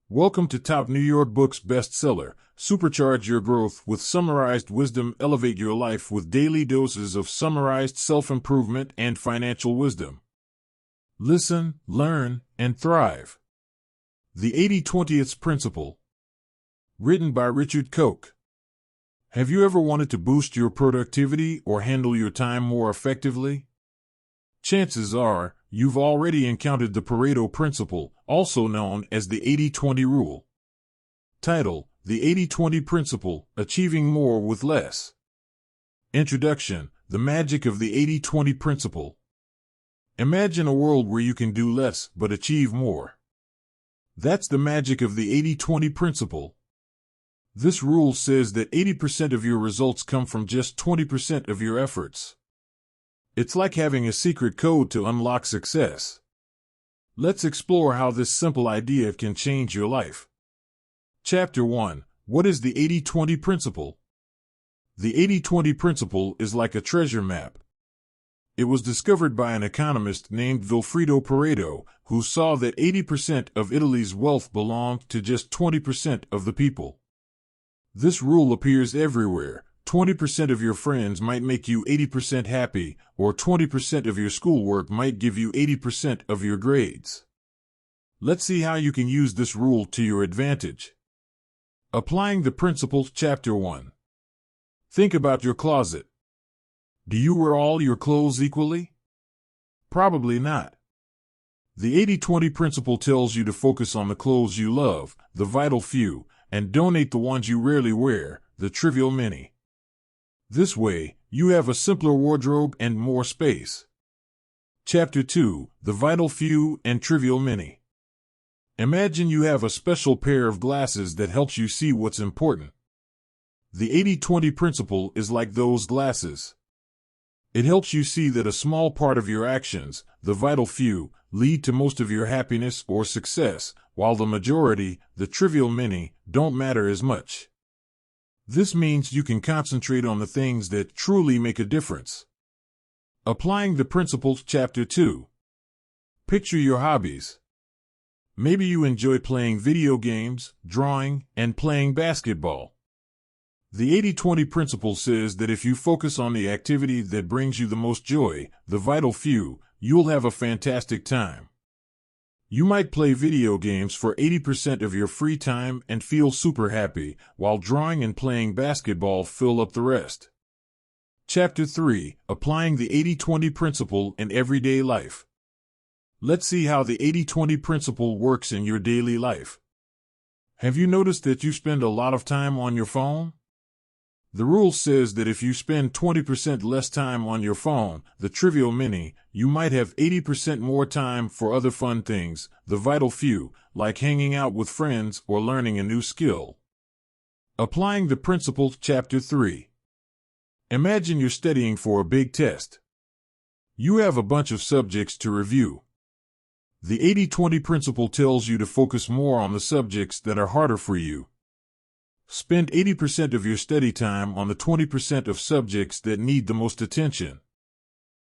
Welcome to Top New York Books bestseller. Supercharge your growth with summarized wisdom. Elevate your life with daily doses of summarized self-improvement and financial wisdom. Listen, learn, and thrive. The 80/20th Principle. Written by Richard Koch. Have you ever wanted to boost your productivity or handle your time more effectively? Chances are, you've already encountered the Pareto Principle, also known as the 80/20 Rule. Title: The 80/20 Principle, Achieving More with Less. Introduction: The magic of the 80/20 Principle. Imagine a world where you can do less but achieve more. That's the magic of the 80/20 Principle. This rule says that 80% of your results come from just 20% of your efforts. It's like having a secret code to unlock success. Let's explore how this simple idea can change your life. Chapter 1. What is the 80/20 Principle? The 80/20 Principle is like a treasure map. It was discovered by an economist named Vilfredo Pareto, who saw that 80% of Italy's wealth belonged to just 20% of the people. This rule appears everywhere. 20% of your friends might make you 80% happy, or 20% of your schoolwork might give you 80% of your grades. Let's see how you can use this rule to your advantage. Applying the principle. Chapter 1. Think about your closet. Do you wear all your clothes equally? Probably not. The 80/20 Principle tells you to focus on the clothes you love, the vital few, and donate the ones you rarely wear, the trivial many. This way, you have a simpler wardrobe and more space. Chapter 2. The Vital Few and Trivial Many. Imagine you have a special pair of glasses that helps you see what's important. The 80/20 Principle is like those glasses. It helps you see that a small part of your actions, the vital few, lead to most of your happiness or success, while the majority, the trivial many, don't matter as much. This means you can concentrate on the things that truly make a difference. Applying the principles. Chapter 2. Picture your hobbies. Maybe you enjoy playing video games, drawing, and playing basketball. The 80/20 Principle says that if you focus on the activity that brings you the most joy, the vital few, you'll have a fantastic time. You might play video games for 80% of your free time and feel super happy, while drawing and playing basketball fill up the rest. Chapter 3. Applying the 80/20 Principle in Everyday Life. Let's see how the 80/20 Principle works in your daily life. Have you noticed that you spend a lot of time on your phone? The rule says that if you spend 20% less time on your phone, the trivial many, you might have 80% more time for other fun things, the vital few, like hanging out with friends or learning a new skill. Applying the principle. Chapter 3. Imagine you're studying for a big test. You have a bunch of subjects to review. The 80/20 Principle tells you to focus more on the subjects that are harder for you. Spend 80% of your study time on the 20% of subjects that need the most attention.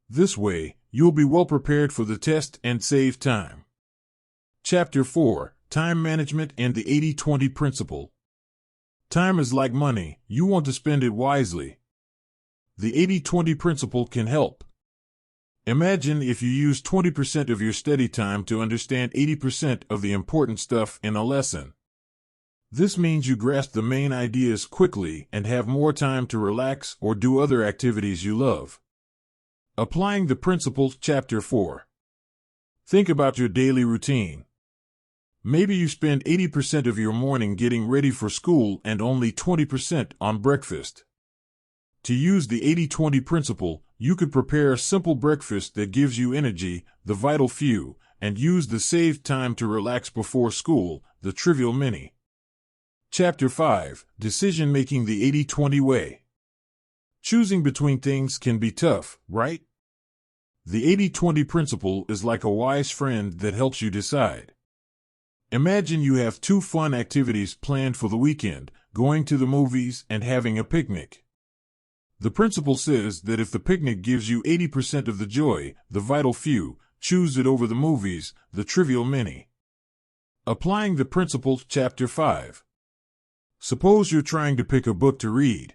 This way, you'll be well prepared for the test and save time. Chapter 4. Time Management and the 80/20 Principle. Time is like money, you want to spend it wisely. The 80/20 Principle can help. Imagine if you use 20% of your study time to understand 80% of the important stuff in a lesson. This means you grasp the main ideas quickly and have more time to relax or do other activities you love. Applying the principle. Chapter 4. Think about your daily routine. Maybe you spend 80% of your morning getting ready for school and only 20% on breakfast. To use the 80/20 Principle, you could prepare a simple breakfast that gives you energy, the vital few, and use the saved time to relax before school, the trivial many. Chapter 5. Decision-Making the 80/20 Way. Choosing between things can be tough, right? The 80/20 Principle is like a wise friend that helps you decide. Imagine you have two fun activities planned for the weekend, going to the movies and having a picnic. The principle says that if the picnic gives you 80% of the joy, the vital few, choose it over the movies, the trivial many. Applying the Principle, Chapter 5. Suppose you're trying to pick a book to read.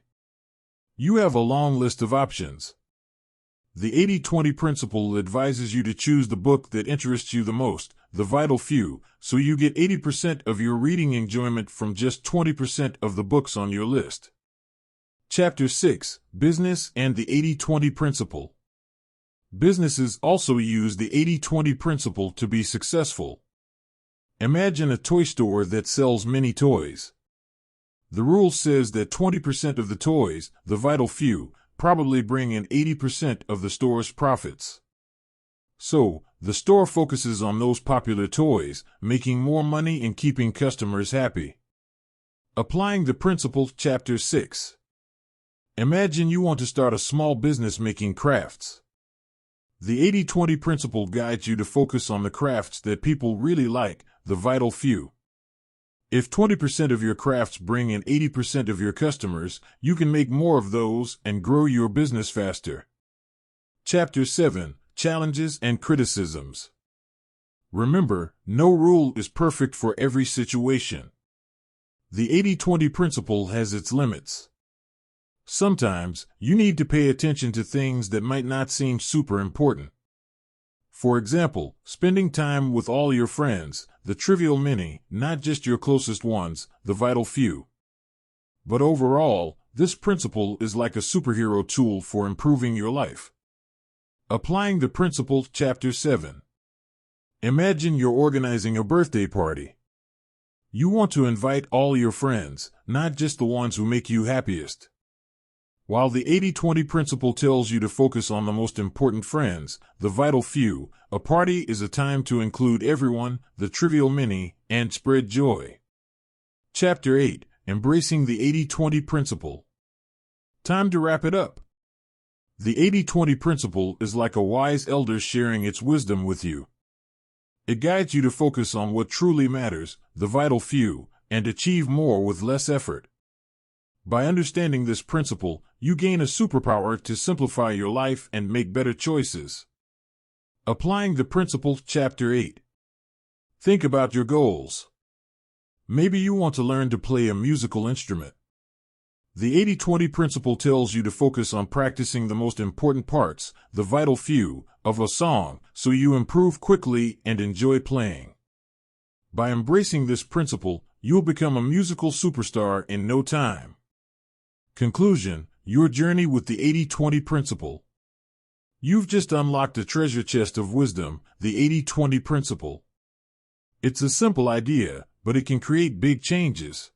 You have a long list of options. The 80-20 principle advises you to choose the book that interests you the most, the vital few, so you get 80% of your reading enjoyment from just 20% of the books on your list. Chapter 6, Business and the 80-20 Principle. Businesses also use the 80-20 principle to be successful. Imagine a toy store that sells many toys. The rule says that 20% of the toys, the vital few, probably bring in 80% of the store's profits. So, the store focuses on those popular toys, making more money and keeping customers happy. Applying the Principle, Chapter 6. Imagine you want to start a small business making crafts. The 80-20 principle guides you to focus on the crafts that people really like, the vital few. If 20% of your crafts bring in 80% of your customers, you can make more of those and grow your business faster. Chapter 7, Challenges and Criticisms. Remember, no rule is perfect for every situation. The 80-20 principle has its limits. Sometimes, you need to pay attention to things that might not seem super important. For example, spending time with all your friends, the trivial many, not just your closest ones, the vital few. But overall, this principle is like a superhero tool for improving your life. Applying the Principle, Chapter 7. Imagine you're organizing a birthday party. You want to invite all your friends, not just the ones who make you happiest. While the 80-20 principle tells you to focus on the most important friends, the vital few, a party is a time to include everyone, the trivial many, and spread joy. Chapter 8, Embracing the 80-20 Principle. Time to wrap it up. The 80-20 principle is like a wise elder sharing its wisdom with you. It guides you to focus on what truly matters, the vital few, and achieve more with less effort. By understanding this principle, you gain a superpower to simplify your life and make better choices. Applying the Principle, Chapter 8. Think about your goals. Maybe you want to learn to play a musical instrument. The 80-20 principle tells you to focus on practicing the most important parts, the vital few, of a song, so you improve quickly and enjoy playing. By embracing this principle, you'll become a musical superstar in no time. Conclusion, your journey with the 80-20 principle. You've just unlocked a treasure chest of wisdom, the 80-20 principle. It's a simple idea, but it can create big changes.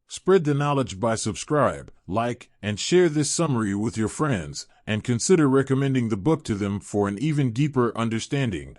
Spread the knowledge by subscribe, like, and share this summary with your friends, and consider recommending the book to them for an even deeper understanding.